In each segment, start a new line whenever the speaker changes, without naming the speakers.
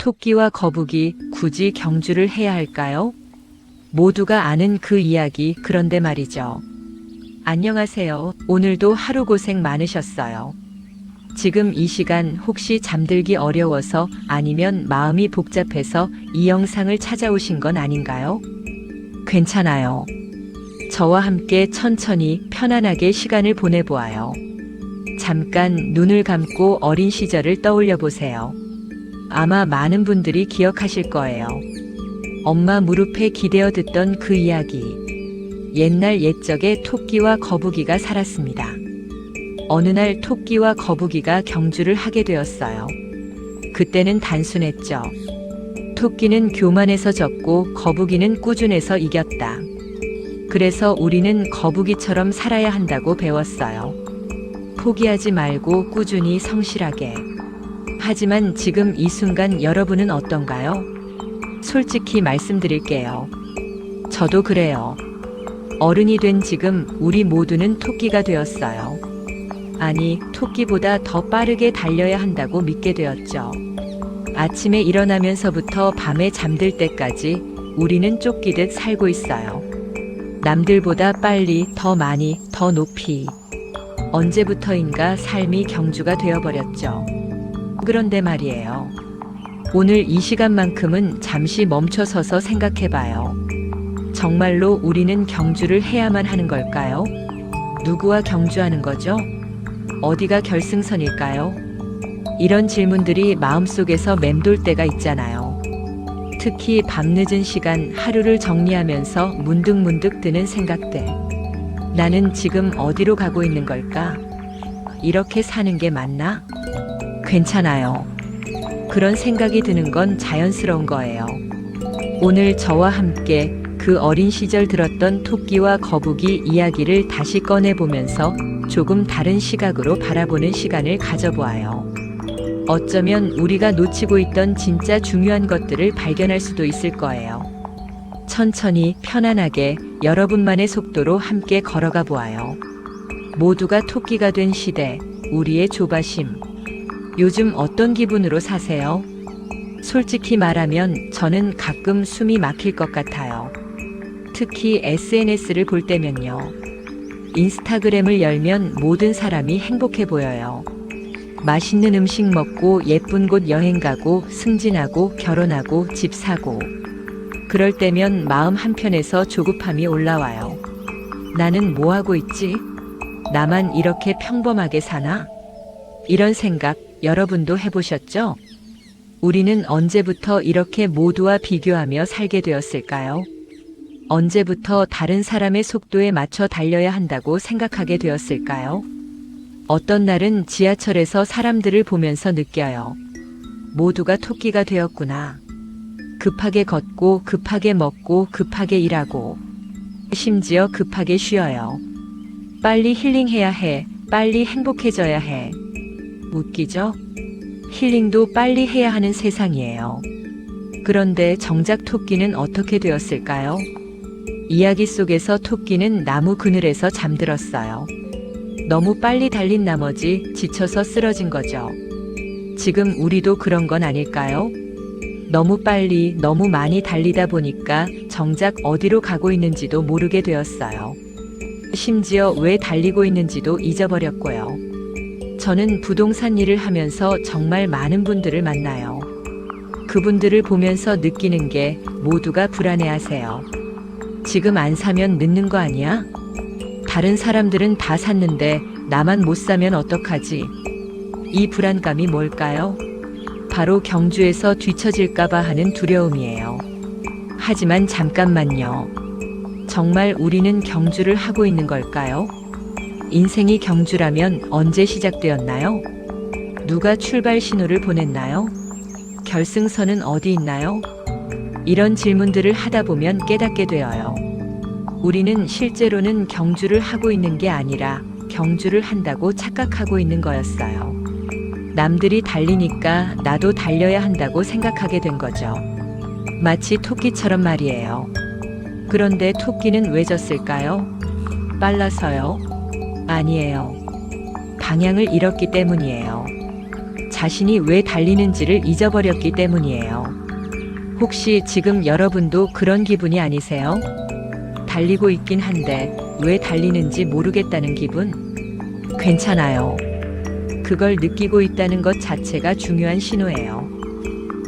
토끼와 거북이 굳이 경주를 해야 할까요? 모두가 아는 그 이야기, 그런데 말이죠. 안녕하세요. 오늘도 하루 고생 많으셨어요. 지금 이 시간 혹시 잠들기 어려워서 아니면 마음이 복잡해서 이 영상을 찾아오신 건 아닌가요? 괜찮아요. 저와 함께 천천히 편안하게 시간을 보내보아요. 잠깐 눈을 감고 어린 시절을 떠올려 보세요. 아마 많은 분들이 기억하실 거예요. 엄마 무릎에 기대어 듣던 그 이야기. 옛날 옛적에 토끼와 거북이가 살았습니다. 어느 날 토끼와 거북이가 경주를 하게 되었어요. 그때는 단순했죠. 토끼는 교만해서 졌고 거북이는 꾸준해서 이겼다. 그래서 우리는 거북이처럼 살아야 한다고 배웠어요. 포기하지 말고 꾸준히 성실하게. 하지만 지금 이 순간 여러분은 어떤가요? 솔직히 말씀드릴게요. 저도 그래요. 어른이 된 지금 우리 모두는 토끼가 되었어요. 아니, 토끼보다 더 빠르게 달려야 한다고 믿게 되었죠. 아침에 일어나면서부터 밤에 잠들 때까지 우리는 쫓기듯 살고 있어요. 남들보다 빨리, 더 많이, 더 높이. 언제부터인가 삶이 경주가 되어버렸죠. 그런데 말이에요. 오늘 이 시간만큼은 잠시 멈춰서서 생각해봐요. 정말로 우리는 경주를 해야만 하는 걸까요? 누구와 경주하는 거죠? 어디가 결승선일까요? 이런 질문들이 마음속에서 맴돌 때가 있잖아요. 특히 밤늦은 시간 하루를 정리하면서 문득문득 드는 생각들. 나는 지금 어디로 가고 있는 걸까? 이렇게 사는 게 맞나? 괜찮아요. 그런 생각이 드는 건 자연스러운 거예요. 오늘 저와 함께 그 어린 시절 들었던 토끼와 거북이 이야기를 다시 꺼내보면서 조금 다른 시각으로 바라보는 시간을 가져보아요. 어쩌면 우리가 놓치고 있던 진짜 중요한 것들을 발견할 수도 있을 거예요. 천천히 편안하게 여러분만의 속도로 함께 걸어가 보아요. 모두가 토끼가 된 시대, 우리의 조바심. 요즘 어떤 기분으로 사세요? 솔직히 말하면 저는 가끔 숨이 막힐 것 같아요. 특히 SNS를 볼 때면요. 인스타그램을 열면 모든 사람이 행복해 보여요. 맛있는 음식 먹고 예쁜 곳 여행 가고 승진하고 결혼하고 집 사고. 그럴 때면 마음 한편에서 조급함이 올라와요. 나는 뭐 하고 있지? 나만 이렇게 평범하게 사나? 이런 생각 여러분도 해보셨죠? 우리는 언제부터 이렇게 모두와 비교하며 살게 되었을까요? 언제부터 다른 사람의 속도에 맞춰 달려야 한다고 생각하게 되었을까요? 어떤 날은 지하철에서 사람들을 보면서 느껴요. 모두가 토끼가 되었구나. 급하게 걷고 급하게 먹고 급하게 일하고 심지어 급하게 쉬어요. 빨리 힐링해야 해. 빨리 행복해져야 해. 웃기죠? 힐링도 빨리 해야 하는 세상이에요. 그런데 정작 토끼는 어떻게 되었을까요? 이야기 속에서 토끼는 나무 그늘에서 잠들었어요. 너무 빨리 달린 나머지 지쳐서 쓰러진 거죠. 지금 우리도 그런 건 아닐까요? 너무 빨리, 너무 많이 달리다 보니까 정작 어디로 가고 있는지도 모르게 되었어요. 심지어 왜 달리고 있는지도 잊어버렸고요. 저는 부동산 일을 하면서 정말 많은 분들을 만나요. 그분들을 보면서 느끼는 게 모두가 불안해하세요. 지금 안 사면 늦는 거 아니야? 다른 사람들은 다 샀는데 나만 못 사면 어떡하지? 이 불안감이 뭘까요? 바로 경주에서 뒤처질까봐 하는 두려움이에요. 하지만 잠깐만요. 정말 우리는 경주를 하고 있는 걸까요? 인생이 경주라면 언제 시작되었나요? 누가 출발 신호를 보냈나요? 결승선은 어디 있나요? 이런 질문들을 하다 보면 깨닫게 되어요. 우리는 실제로는 경주를 하고 있는 게 아니라 경주를 한다고 착각하고 있는 거였어요. 남들이 달리니까 나도 달려야 한다고 생각하게 된 거죠. 마치 토끼처럼 말이에요. 그런데 토끼는 왜 졌을까요? 빨라서요? 아니에요. 방향을 잃었기 때문이에요. 자신이 왜 달리는지를 잊어버렸기 때문이에요. 혹시 지금 여러분도 그런 기분이 아니세요? 달리고 있긴 한데 왜 달리는지 모르겠다는 기분? 괜찮아요. 그걸 느끼고 있다는 것 자체가 중요한 신호예요.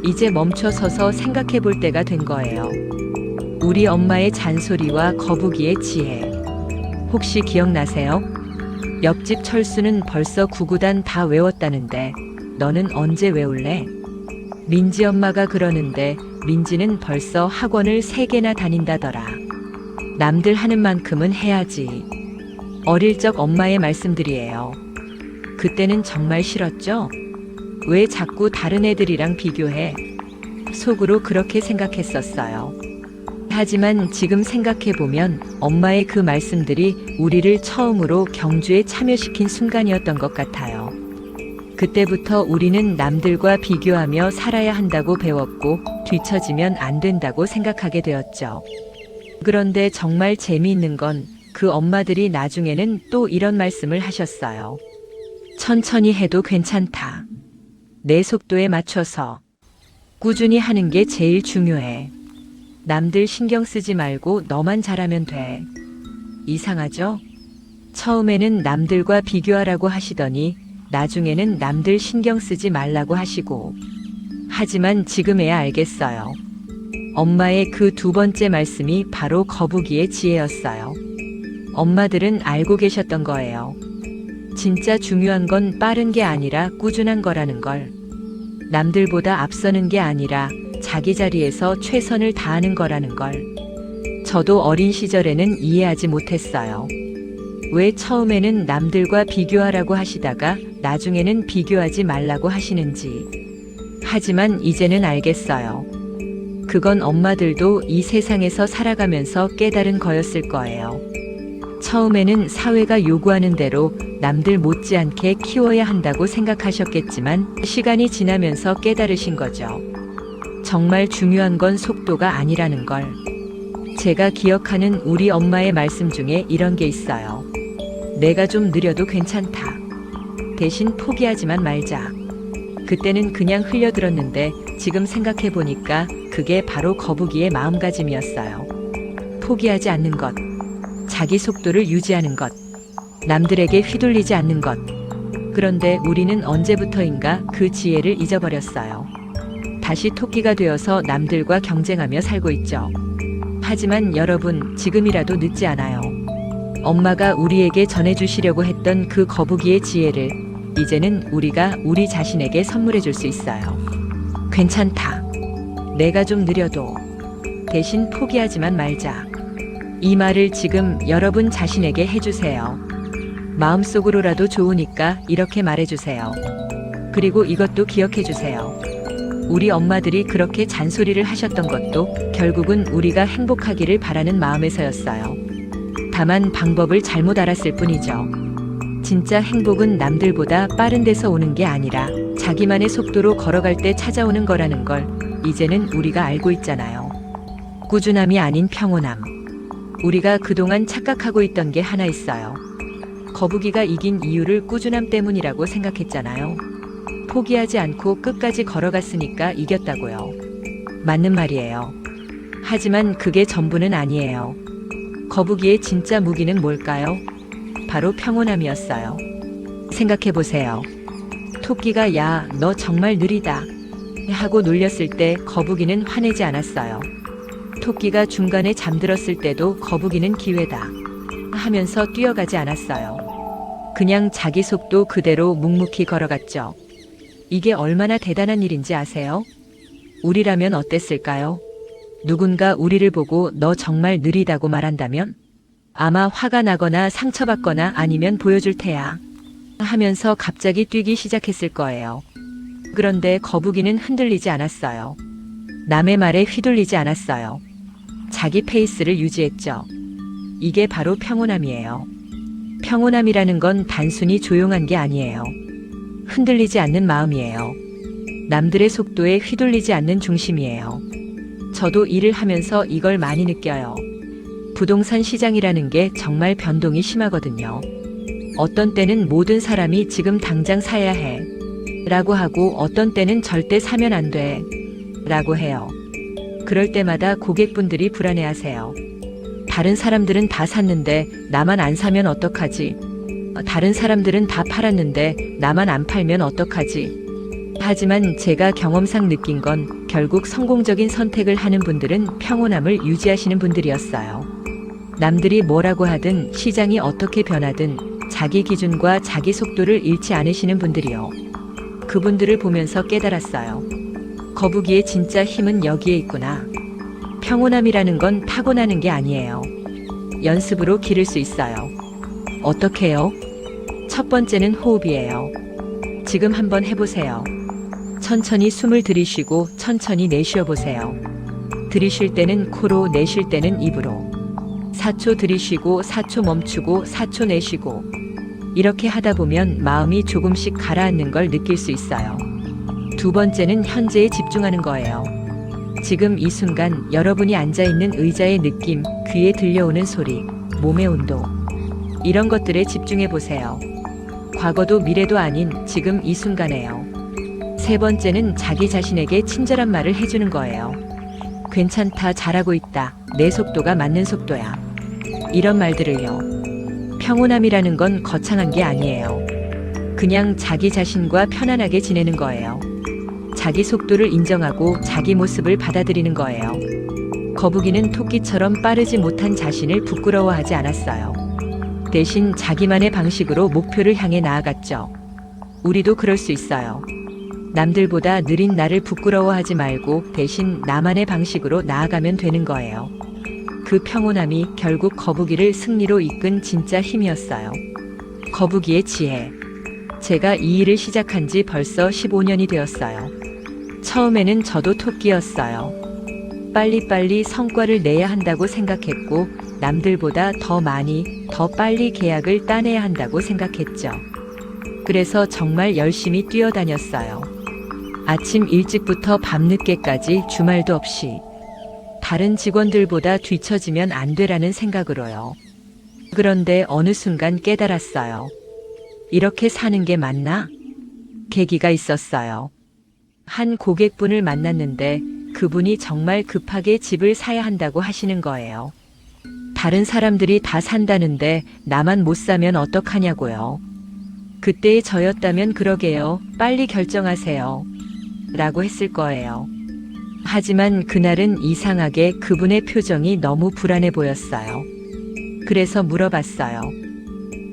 이제 멈춰서서 생각해 볼 때가 된 거예요. 우리 엄마의 잔소리와 거북이의 지혜. 혹시 기억나세요? 옆집 철수는 벌써 구구단 다 외웠다는데 너는 언제 외울래? 민지 엄마가 그러는데 민지는 벌써 학원을 3개나 다닌다더라. 남들 하는 만큼은 해야지. 어릴 적 엄마의 말씀들이에요. 그때는 정말 싫었죠? 왜 자꾸 다른 애들이랑 비교해? 속으로 그렇게 생각했었어요. 하지만 지금 생각해보면 엄마의 그 말씀들이 우리를 처음으로 경주에 참여시킨 순간이었던 것 같아요. 그때부터 우리는 남들과 비교하며 살아야 한다고 배웠고 뒤처지면 안 된다고 생각하게 되었죠. 그런데 정말 재미있는 건 그 엄마들이 나중에는 또 이런 말씀을 하셨어요. 천천히 해도 괜찮다. 내 속도에 맞춰서 꾸준히 하는 게 제일 중요해. 남들 신경 쓰지 말고 너만 잘하면 돼. 이상하죠? 처음에는 남들과 비교하라고 하시더니 나중에는 남들 신경 쓰지 말라고 하시고. 하지만 지금에야 알겠어요. 엄마의 그 2번째 말씀이 바로 거북이의 지혜였어요. 엄마들은 알고 계셨던 거예요. 진짜 중요한 건 빠른 게 아니라 꾸준한 거라는 걸. 남들보다 앞서는 게 아니라 자기 자리에서 최선을 다하는 거라는 걸. 저도 어린 시절에는 이해하지 못했어요. 왜 처음에는 남들과 비교하라고 하시다가 나중에는 비교하지 말라고 하시는지. 하지만 이제는 알겠어요. 그건 엄마들도 이 세상에서 살아가면서 깨달은 거였을 거예요. 처음에는 사회가 요구하는 대로 남들 못지않게 키워야 한다고 생각하셨겠지만 시간이 지나면서 깨달으신 거죠. 정말 중요한 건 속도가 아니라는 걸. 제가 기억하는 우리 엄마의 말씀 중에 이런 게 있어요. 내가 좀 느려도 괜찮다. 대신 포기하지만 말자. 그때는 그냥 흘려들었는데 지금 생각해보니까 그게 바로 거북이의 마음가짐이었어요. 포기하지 않는 것. 자기 속도를 유지하는 것. 남들에게 휘둘리지 않는 것. 그런데 우리는 언제부터인가 그 지혜를 잊어버렸어요. 다시 토끼가 되어서 남들과 경쟁하며 살고 있죠. 하지만 여러분, 지금이라도 늦지 않아요. 엄마가 우리에게 전해주시려고 했던 그 거북이의 지혜를 이제는 우리가 우리 자신에게 선물해 줄 수 있어요. 괜찮다. 내가 좀 느려도 대신 포기하지만 말자. 이 말을 지금 여러분 자신에게 해주세요. 마음속으로라도 좋으니까 이렇게 말해주세요. 그리고 이것도 기억해주세요. 우리 엄마들이 그렇게 잔소리를 하셨던 것도 결국은 우리가 행복하기를 바라는 마음에서였어요. 다만 방법을 잘못 알았을 뿐이죠. 진짜 행복은 남들보다 빠른 데서 오는 게 아니라 자기만의 속도로 걸어갈 때 찾아오는 거라는 걸 이제는 우리가 알고 있잖아요. 꾸준함이 아닌 평온함. 우리가 그동안 착각하고 있던 게 하나 있어요. 거북이가 이긴 이유를 꾸준함 때문이라고 생각했잖아요. 포기하지 않고 끝까지 걸어갔으니까 이겼다고요. 맞는 말이에요. 하지만 그게 전부는 아니에요. 거북이의 진짜 무기는 뭘까요? 바로 평온함이었어요. 생각해보세요. 토끼가 야, 너 정말 느리다 하고 놀렸을 때 거북이는 화내지 않았어요. 토끼가 중간에 잠들었을 때도 거북이는 기회다 하면서 뛰어가지 않았어요. 그냥 자기 속도 그대로 묵묵히 걸어갔죠. 이게 얼마나 대단한 일인지 아세요? 우리라면 어땠을까요? 누군가 우리를 보고 너 정말 느리다고 말한다면 아마 화가 나거나 상처받거나 아니면 보여줄 테야 하면서 갑자기 뛰기 시작했을 거예요. 그런데 거북이는 흔들리지 않았어요. 남의 말에 휘둘리지 않았어요. 자기 페이스를 유지했죠. 이게 바로 평온함이에요. 평온함이라는 건 단순히 조용한 게 아니에요. 흔들리지 않는 마음이에요. 남들의 속도에 휘둘리지 않는 중심이에요. 저도 일을 하면서 이걸 많이 느껴요. 부동산 시장이라는 게 정말 변동이 심하거든요. 어떤 때는 모든 사람이 지금 당장 사야 해. 라고 하고 어떤 때는 절대 사면 안 돼. 라고 해요. 그럴 때마다 고객분들이 불안해하세요. 다른 사람들은 다 샀는데 나만 안 사면 어떡하지? 다른 사람들은 다 팔았는데 나만 안 팔면 어떡하지? 하지만 제가 경험상 느낀 건 결국 성공적인 선택을 하는 분들은 평온함을 유지하시는 분들이었어요. 남들이 뭐라고 하든 시장이 어떻게 변하든 자기 기준과 자기 속도를 잃지 않으시는 분들이요. 그분들을 보면서 깨달았어요. 거북이의 진짜 힘은 여기에 있구나. 평온함이라는 건 타고나는 게 아니에요. 연습으로 기를 수 있어요. 어떻게요? 첫 번째는 호흡이에요. 지금 한번 해보세요. 천천히 숨을 들이쉬고 천천히 내쉬어 보세요. 들이쉴 때는 코로, 내쉴 때는 입으로. 4초 들이쉬고 4초 멈추고 4초 내쉬고. 이렇게 하다 보면 마음이 조금씩 가라앉는 걸 느낄 수 있어요. 두 번째는 현재에 집중하는 거예요. 지금 이 순간 여러분이 앉아있는 의자의 느낌, 귀에 들려오는 소리, 몸의 온도. 이런 것들에 집중해 보세요. 과거도 미래도 아닌 지금 이 순간에요. 세 번째는 자기 자신에게 친절한 말을 해주는 거예요. 괜찮다, 잘하고 있다, 내 속도가 맞는 속도야. 이런 말들을요. 평온함이라는 건 거창한 게 아니에요. 그냥 자기 자신과 편안하게 지내는 거예요. 자기 속도를 인정하고 자기 모습을 받아들이는 거예요. 거북이는 토끼처럼 빠르지 못한 자신을 부끄러워하지 않았어요. 대신 자기만의 방식으로 목표를 향해 나아갔죠. 우리도 그럴 수 있어요. 남들보다 느린 나를 부끄러워하지 말고 대신 나만의 방식으로 나아가면 되는 거예요. 그 평온함이 결국 거북이를 승리로 이끈 진짜 힘이었어요. 거북이의 지혜. 제가 이 일을 시작한 지 벌써 15년이 되었어요. 처음에는 저도 토끼였어요. 빨리빨리 성과를 내야 한다고 생각했고 남들보다 더 많이, 더 빨리 계약을 따내야 한다고 생각했죠. 그래서 정말 열심히 뛰어다녔어요. 아침 일찍부터 밤늦게까지 주말도 없이. 다른 직원들보다 뒤처지면 안 되라는 생각으로요. 그런데 어느 순간 깨달았어요. 이렇게 사는 게 맞나? 계기가 있었어요. 한 고객분을 만났는데 그분이 정말 급하게 집을 사야 한다고 하시는 거예요. 다른 사람들이 다 산다는데 나만 못 사면 어떡하냐고요. 그때의 저였다면 그러게요. 빨리 결정하세요. 라고 했을 거예요. 하지만 그날은 이상하게 그분의 표정이 너무 불안해 보였어요. 그래서 물어봤어요.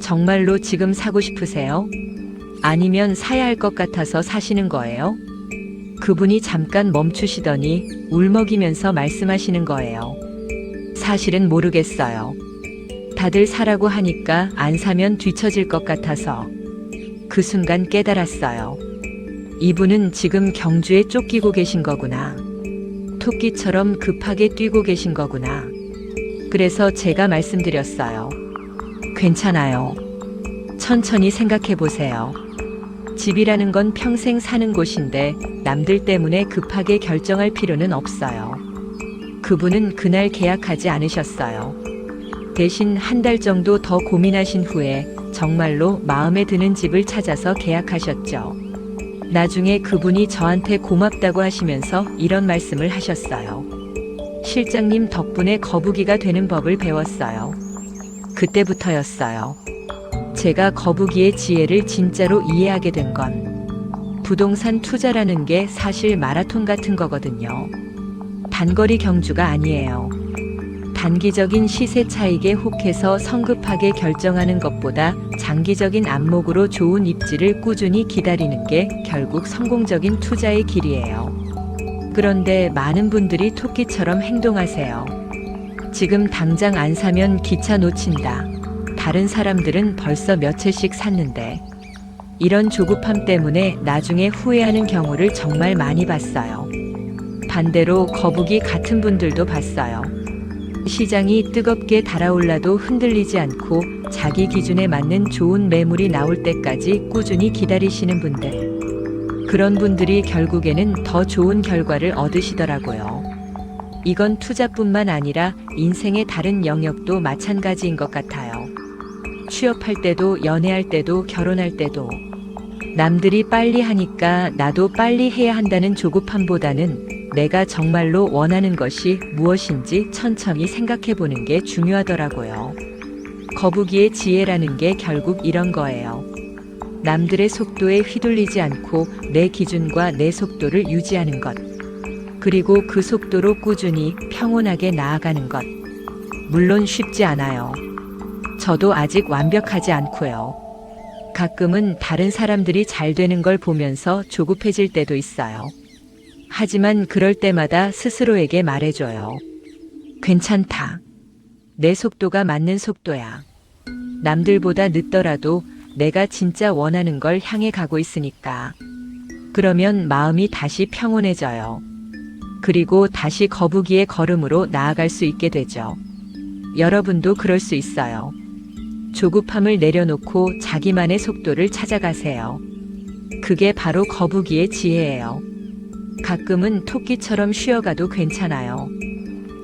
정말로 지금 사고 싶으세요? 아니면 사야 할 것 같아서 사시는 거예요? 그분이 잠깐 멈추시더니 울먹이면서 말씀하시는 거예요. 사실은 모르겠어요. 다들 사라고 하니까 안 사면 뒤처질 것 같아서. 그 순간 깨달았어요. 이분은 지금 경주에 쫓기고 계신 거구나. 토끼처럼 급하게 뛰고 계신 거구나. 그래서 제가 말씀드렸어요. 괜찮아요. 천천히 생각해 보세요. 집이라는 건 평생 사는 곳인데 남들 때문에 급하게 결정할 필요는 없어요. 그분은 그날 계약하지 않으셨어요. 대신 한 달 정도 더 고민하신 후에 정말로 마음에 드는 집을 찾아서 계약하셨죠. 나중에 그분이 저한테 고맙다고 하시면서 이런 말씀을 하셨어요. 실장님 덕분에 거북이가 되는 법을 배웠어요. 그때부터였어요. 제가 거북이의 지혜를 진짜로 이해하게 된 건 부동산 투자라는 게 사실 마라톤 같은 거거든요. 단거리 경주가 아니에요. 단기적인 시세 차익에 혹해서 성급하게 결정하는 것보다 장기적인 안목으로 좋은 입지를 꾸준히 기다리는 게 결국 성공적인 투자의 길이에요. 그런데 많은 분들이 토끼처럼 행동하세요. 지금 당장 안 사면 기차 놓친다. 다른 사람들은 벌써 몇 채씩 샀는데. 이런 조급함 때문에 나중에 후회하는 경우를 정말 많이 봤어요. 반대로 거북이 같은 분들도 봤어요. 시장이 뜨겁게 달아올라도 흔들리지 않고 자기 기준에 맞는 좋은 매물이 나올 때까지 꾸준히 기다리시는 분들. 그런 분들이 결국에는 더 좋은 결과를 얻으시더라고요. 이건 투자뿐만 아니라 인생의 다른 영역도 마찬가지인 것 같아요. 취업할 때도, 연애할 때도, 결혼할 때도. 남들이 빨리 하니까 나도 빨리 해야 한다는 조급함보다는 내가 정말로 원하는 것이 무엇인지 천천히 생각해 보는 게 중요하더라고요. 거북이의 지혜라는 게 결국 이런 거예요. 남들의 속도에 휘둘리지 않고 내 기준과 내 속도를 유지하는 것. 그리고 그 속도로 꾸준히 평온하게 나아가는 것. 물론 쉽지 않아요. 저도 아직 완벽하지 않고요. 가끔은 다른 사람들이 잘 되는 걸 보면서 조급해질 때도 있어요. 하지만 그럴 때마다 스스로에게 말해줘요. 괜찮다. 내 속도가 맞는 속도야. 남들보다 늦더라도 내가 진짜 원하는 걸 향해 가고 있으니까. 그러면 마음이 다시 평온해져요. 그리고 다시 거북이의 걸음으로 나아갈 수 있게 되죠. 여러분도 그럴 수 있어요. 조급함을 내려놓고 자기만의 속도를 찾아가세요. 그게 바로 거북이의 지혜예요. 가끔은 토끼처럼 쉬어가도 괜찮아요.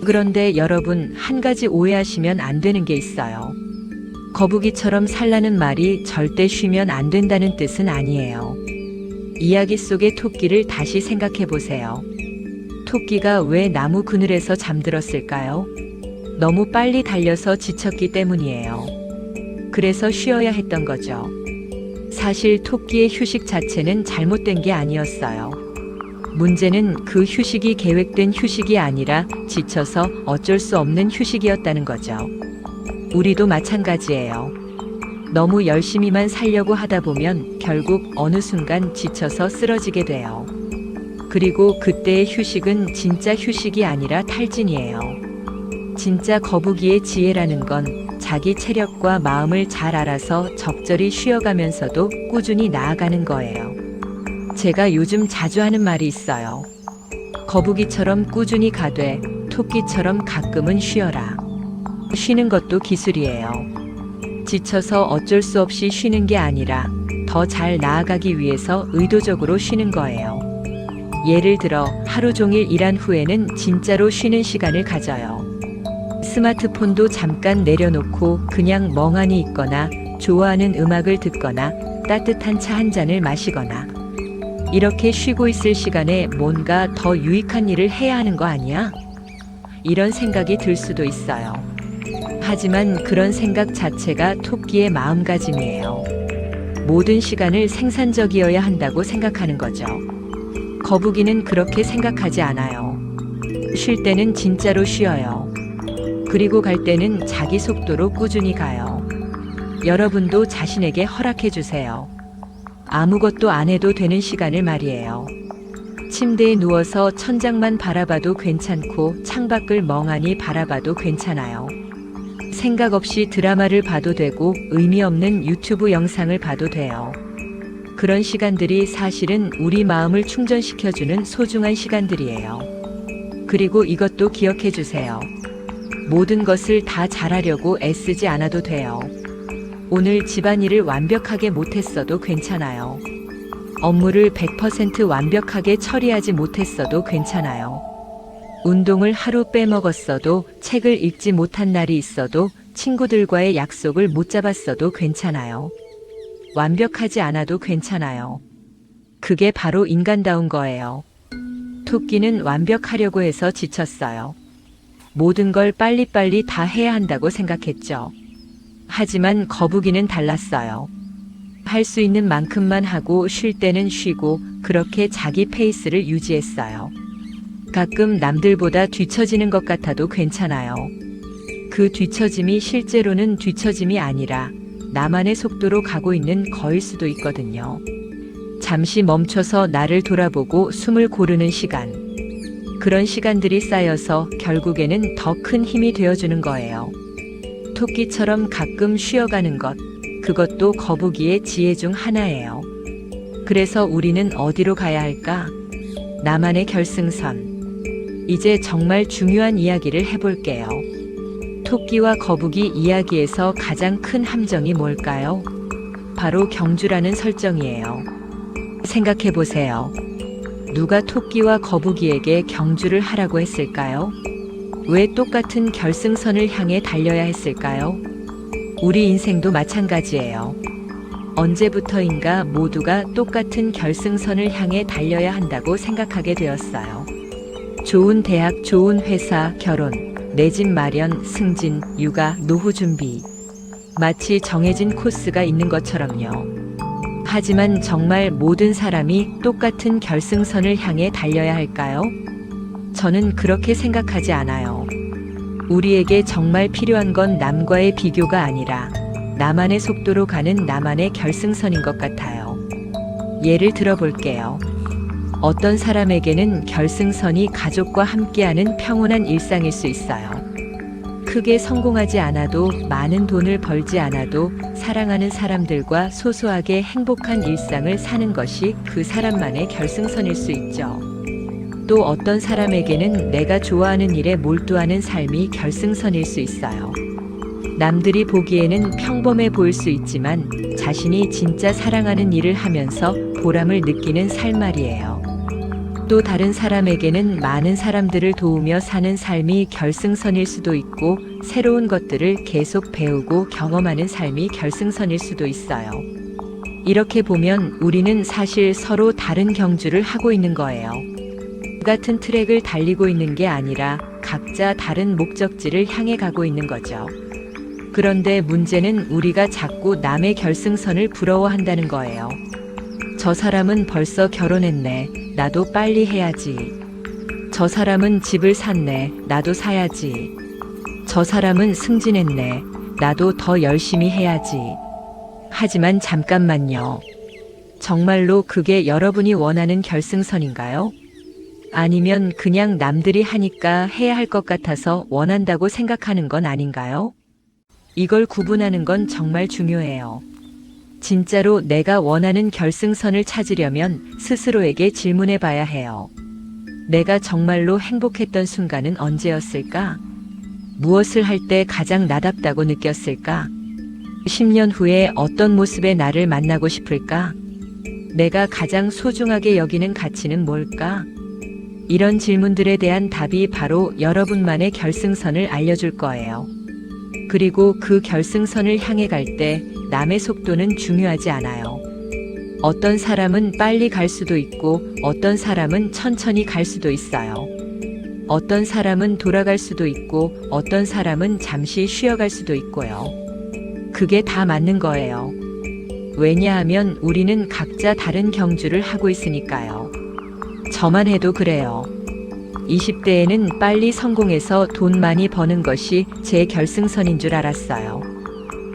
그런데 여러분, 한 가지 오해하시면 안 되는 게 있어요. 거북이처럼 살라는 말이 절대 쉬면 안 된다는 뜻은 아니에요. 이야기 속의 토끼를 다시 생각해 보세요. 토끼가 왜 나무 그늘에서 잠들었을까요? 너무 빨리 달려서 지쳤기 때문이에요. 그래서 쉬어야 했던 거죠. 사실 토끼의 휴식 자체는 잘못된 게 아니었어요. 문제는 그 휴식이 계획된 휴식이 아니라 지쳐서 어쩔 수 없는 휴식이었다는 거죠. 우리도 마찬가지예요. 너무 열심히만 살려고 하다 보면 결국 어느 순간 지쳐서 쓰러지게 돼요. 그리고 그때의 휴식은 진짜 휴식이 아니라 탈진이에요. 진짜 거북이의 지혜라는 건 자기 체력과 마음을 잘 알아서 적절히 쉬어가면서도 꾸준히 나아가는 거예요. 제가 요즘 자주 하는 말이 있어요. 거북이처럼 꾸준히 가되 토끼처럼 가끔은 쉬어라. 쉬는 것도 기술이에요. 지쳐서 어쩔 수 없이 쉬는 게 아니라 더 잘 나아가기 위해서 의도적으로 쉬는 거예요. 예를 들어 하루 종일 일한 후에는 진짜로 쉬는 시간을 가져요. 스마트폰도 잠깐 내려놓고 그냥 멍하니 있거나 좋아하는 음악을 듣거나 따뜻한 차 한 잔을 마시거나 이렇게 쉬고 있을 시간에 뭔가 더 유익한 일을 해야 하는 거 아니야? 이런 생각이 들 수도 있어요. 하지만 그런 생각 자체가 토끼의 마음가짐이에요. 모든 시간을 생산적이어야 한다고 생각하는 거죠. 거북이는 그렇게 생각하지 않아요. 쉴 때는 진짜로 쉬어요. 그리고 갈 때는 자기 속도로 꾸준히 가요. 여러분도 자신에게 허락해 주세요. 아무것도 안 해도 되는 시간을 말이에요. 침대에 누워서 천장만 바라봐도 괜찮고 창밖을 멍하니 바라봐도 괜찮아요. 생각 없이 드라마를 봐도 되고 의미 없는 유튜브 영상을 봐도 돼요. 그런 시간들이 사실은 우리 마음을 충전시켜주는 소중한 시간들이에요. 그리고 이것도 기억해 주세요. 모든 것을 다 잘하려고 애쓰지 않아도 돼요. 오늘 집안일을 완벽하게 못했어도 괜찮아요. 업무를 100% 완벽하게 처리하지 못했어도 괜찮아요. 운동을 하루 빼먹었어도, 책을 읽지 못한 날이 있어도, 친구들과의 약속을 못 잡았어도 괜찮아요. 완벽하지 않아도 괜찮아요. 그게 바로 인간다운 거예요. 토끼는 완벽하려고 해서 지쳤어요. 모든 걸 빨리빨리 다 해야 한다고 생각했죠. 하지만 거북이는 달랐어요. 할 수 있는 만큼만 하고 쉴 때는 쉬고 그렇게 자기 페이스를 유지했어요. 가끔 남들보다 뒤처지는 것 같아도 괜찮아요. 그 뒤처짐이 실제로는 뒤처짐이 아니라 나만의 속도로 가고 있는 거일 수도 있거든요. 잠시 멈춰서 나를 돌아보고 숨을 고르는 시간. 그런 시간들이 쌓여서 결국에는 더 큰 힘이 되어주는 거예요. 토끼처럼 가끔 쉬어가는 것, 그것도 거북이의 지혜 중 하나예요. 그래서 우리는 어디로 가야 할까? 나만의 결승선. 이제 정말 중요한 이야기를 해볼게요. 토끼와 거북이 이야기에서 가장 큰 함정이 뭘까요? 바로 경주라는 설정이에요. 생각해보세요. 누가 토끼와 거북이에게 경주를 하라고 했을까요? 왜 똑같은 결승선을 향해 달려야 했을까요? 우리 인생도 마찬가지예요. 언제부터인가 모두가 똑같은 결승선을 향해 달려야 한다고 생각하게 되었어요. 좋은 대학, 좋은 회사, 결혼, 내 집 마련, 승진, 육아, 노후 준비. 마치 정해진 코스가 있는 것처럼요. 하지만 정말 모든 사람이 똑같은 결승선을 향해 달려야 할까요? 저는 그렇게 생각하지 않아요. 우리에게 정말 필요한 건 남과의 비교가 아니라 나만의 속도로 가는 나만의 결승선인 것 같아요. 예를 들어 볼게요. 어떤 사람에게는 결승선이 가족과 함께하는 평온한 일상일 수 있어요. 크게 성공하지 않아도, 많은 돈을 벌지 않아도 사랑하는 사람들과 소소하게 행복한 일상을 사는 것이 그 사람만의 결승선일 수 있죠. 또 어떤 사람에게는 내가 좋아하는 일에 몰두하는 삶이 결승선일 수 있어요. 남들이 보기에는 평범해 보일 수 있지만 자신이 진짜 사랑하는 일을 하면서 보람을 느끼는 삶 말이에요. 또 다른 사람에게는 많은 사람들을 도우며 사는 삶이 결승선일 수도 있고, 새로운 것들을 계속 배우고 경험하는 삶이 결승선일 수도 있어요. 이렇게 보면 우리는 사실 서로 다른 경주를 하고 있는 거예요. 같은 트랙을 달리고 있는 게 아니라 각자 다른 목적지를 향해 가고 있는 거죠. 그런데 문제는 우리가 자꾸 남의 결승선을 부러워한다는 거예요. 저 사람은 벌써 결혼했네. 나도 빨리 해야지. 저 사람은 집을 샀네. 나도 사야지. 저 사람은 승진했네. 나도 더 열심히 해야지. 하지만 잠깐만요. 정말로 그게 여러분이 원하는 결승선인가요? 아니면 그냥 남들이 하니까 해야 할 것 같아서 원한다고 생각하는 건 아닌가요? 이걸 구분하는 건 정말 중요해요. 진짜로 내가 원하는 결승선을 찾으려면 스스로에게 질문해 봐야 해요. 내가 정말로 행복했던 순간은 언제였을까? 무엇을 할 때 가장 나답다고 느꼈을까? 10년 후에 어떤 모습의 나를 만나고 싶을까? 내가 가장 소중하게 여기는 가치는 뭘까? 이런 질문들에 대한 답이 바로 여러분만의 결승선을 알려줄 거예요. 그리고 그 결승선을 향해 갈 때 남의 속도는 중요하지 않아요. 어떤 사람은 빨리 갈 수도 있고, 어떤 사람은 천천히 갈 수도 있어요. 어떤 사람은 돌아갈 수도 있고, 어떤 사람은 잠시 쉬어갈 수도 있고요. 그게 다 맞는 거예요. 왜냐하면 우리는 각자 다른 경주를 하고 있으니까요. 저만 해도 그래요. 20대에는 빨리 성공해서 돈 많이 버는 것이 제 결승선인 줄 알았어요.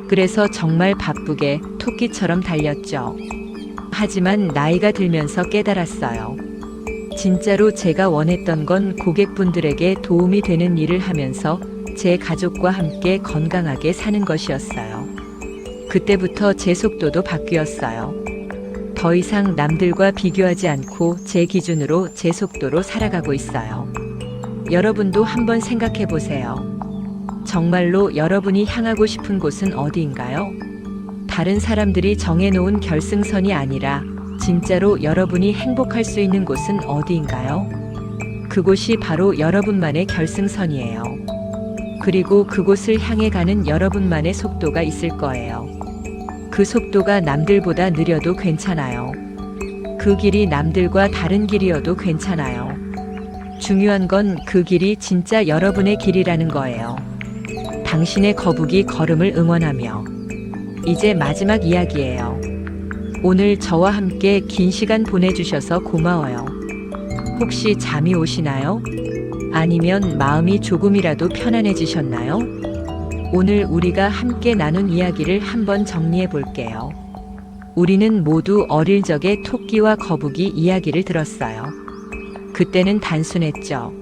그래서 정말 바쁘게 토끼처럼 달렸죠. 하지만 나이가 들면서 깨달았어요. 진짜로 제가 원했던 건 고객분들에게 도움이 되는 일을 하면서 제 가족과 함께 건강하게 사는 것이었어요. 그때부터 제 속도도 바뀌었어요. 더 이상 남들과 비교하지 않고 제 기준으로 제 속도로 살아가고 있어요. 여러분도 한번 생각해 보세요. 정말로 여러분이 향하고 싶은 곳은 어디인가요? 다른 사람들이 정해놓은 결승선이 아니라 진짜로 여러분이 행복할 수 있는 곳은 어디인가요? 그곳이 바로 여러분만의 결승선이에요. 그리고 그곳을 향해 가는 여러분만의 속도가 있을 거예요. 그 속도가 남들보다 느려도 괜찮아요. 그 길이 남들과 다른 길이어도 괜찮아요. 중요한 건 그 길이 진짜 여러분의 길이라는 거예요. 당신의 거북이 걸음을 응원하며. 이제 마지막 이야기예요. 오늘 저와 함께 긴 시간 보내주셔서 고마워요. 혹시 잠이 오시나요? 아니면 마음이 조금이라도 편안해지셨나요? 오늘 우리가 함께 나눈 이야기를 한번 정리해 볼게요. 우리는 모두 어릴 적에 토끼와 거북이 이야기를 들었어요. 그때는 단순했죠.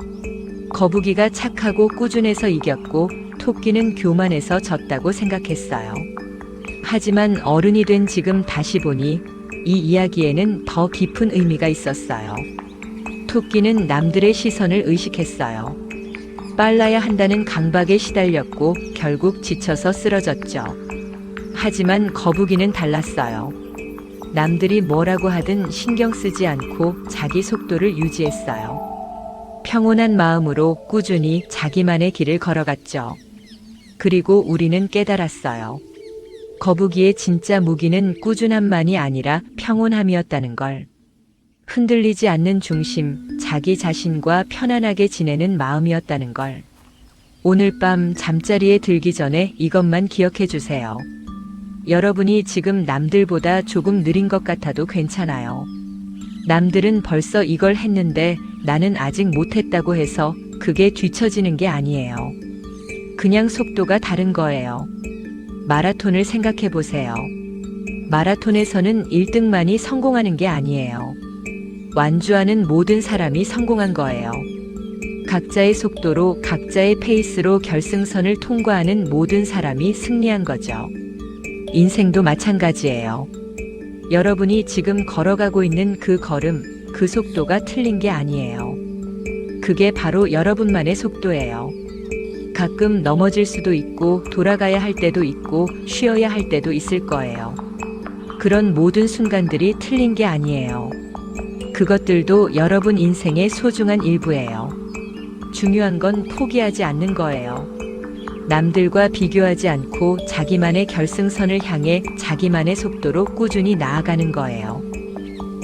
거북이가 착하고 꾸준해서 이겼고 토끼는 교만해서 졌다고 생각했어요. 하지만 어른이 된 지금 다시 보니 이 이야기에는 더 깊은 의미가 있었어요. 토끼는 남들의 시선을 의식했어요. 빨라야 한다는 강박에 시달렸고 결국 지쳐서 쓰러졌죠. 하지만 거북이는 달랐어요. 남들이 뭐라고 하든 신경 쓰지 않고 자기 속도를 유지했어요. 평온한 마음으로 꾸준히 자기만의 길을 걸어갔죠. 그리고 우리는 깨달았어요. 거북이의 진짜 무기는 꾸준함만이 아니라 평온함이었다는 걸. 흔들리지 않는 중심, 자기 자신과 편안하게 지내는 마음이었다는 걸. 오늘 밤 잠자리에 들기 전에 이것만 기억해 주세요. 여러분이 지금 남들보다 조금 느린 것 같아도 괜찮아요. 남들은 벌써 이걸 했는데 나는 아직 못했다고 해서 그게 뒤처지는 게 아니에요. 그냥 속도가 다른 거예요. 마라톤을 생각해 보세요. 마라톤에서는 1등만이 성공하는 게 아니에요. 완주하는 모든 사람이 성공한 거예요. 각자의 속도로, 각자의 페이스로 결승선을 통과하는 모든 사람이 승리한 거죠. 인생도 마찬가지예요. 여러분이 지금 걸어가고 있는 그 걸음, 그 속도가 틀린 게 아니에요. 그게 바로 여러분만의 속도예요. 가끔 넘어질 수도 있고, 돌아가야 할 때도 있고, 쉬어야 할 때도 있을 거예요. 그런 모든 순간들이 틀린 게 아니에요. 그것들도 여러분 인생의 소중한 일부예요. 중요한 건 포기하지 않는 거예요. 남들과 비교하지 않고 자기만의 결승선을 향해 자기만의 속도로 꾸준히 나아가는 거예요.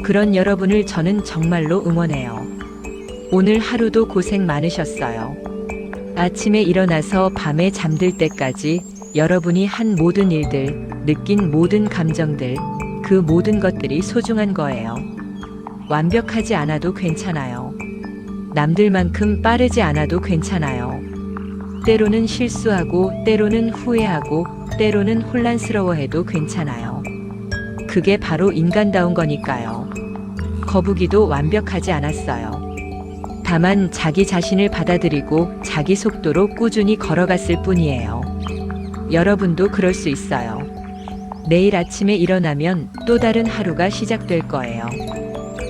그런 여러분을 저는 정말로 응원해요. 오늘 하루도 고생 많으셨어요. 아침에 일어나서 밤에 잠들 때까지 여러분이 한 모든 일들, 느낀 모든 감정들, 그 모든 것들이 소중한 거예요. 완벽하지 않아도 괜찮아요. 남들만큼 빠르지 않아도 괜찮아요. 때로는 실수하고, 때로는 후회하고, 때로는 혼란스러워해도 괜찮아요. 그게 바로 인간다운 거니까요. 거북이도 완벽하지 않았어요. 다만 자기 자신을 받아들이고 자기 속도로 꾸준히 걸어갔을 뿐이에요. 여러분도 그럴 수 있어요. 내일 아침에 일어나면 또 다른 하루가 시작될 거예요.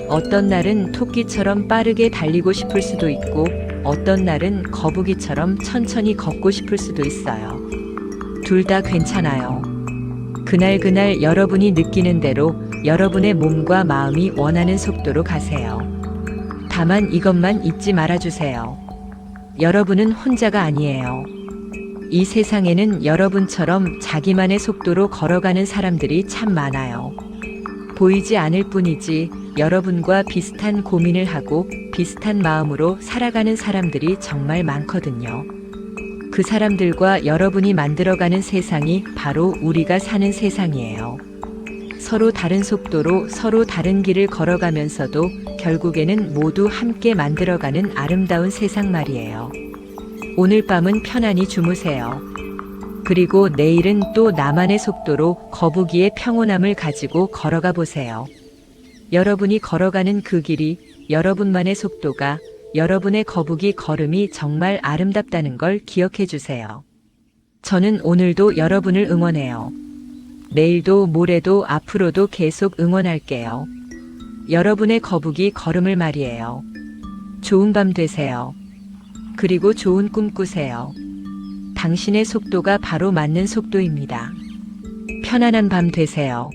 어떤 날은 토끼처럼 빠르게 달리고 싶을 수도 있고, 어떤 날은 거북이처럼 천천히 걷고 싶을 수도 있어요. 둘 다 괜찮아요. 그날 여러분이 느끼는 대로 여러분의 몸과 마음이 원하는 속도로 가세요. 다만 이것만 잊지 말아주세요. 여러분은 혼자가 아니에요. 이 세상에는 여러분처럼 자기만의 속도로 걸어가는 사람들이 참 많아요. 보이지 않을 뿐이지 여러분과 비슷한 고민을 하고 비슷한 마음으로 살아가는 사람들이 정말 많거든요. 그 사람들과 여러분이 만들어가는 세상이 바로 우리가 사는 세상이에요. 서로 다른 속도로 서로 다른 길을 걸어가면서도 결국에는 모두 함께 만들어가는 아름다운 세상 말이에요. 오늘 밤은 편안히 주무세요. 그리고 내일은 또 나만의 속도로 거북이의 평온함을 가지고 걸어가 보세요. 여러분이 걸어가는 그 길이, 여러분만의 속도가, 여러분의 거북이 걸음이 정말 아름답다는 걸 기억해 주세요. 저는 오늘도 여러분을 응원해요. 내일도 모레도 앞으로도 계속 응원할게요. 여러분의 거북이 걸음을 말이에요. 좋은 밤 되세요. 그리고 좋은 꿈 꾸세요. 당신의 속도가 바로 맞는 속도입니다. 편안한 밤 되세요.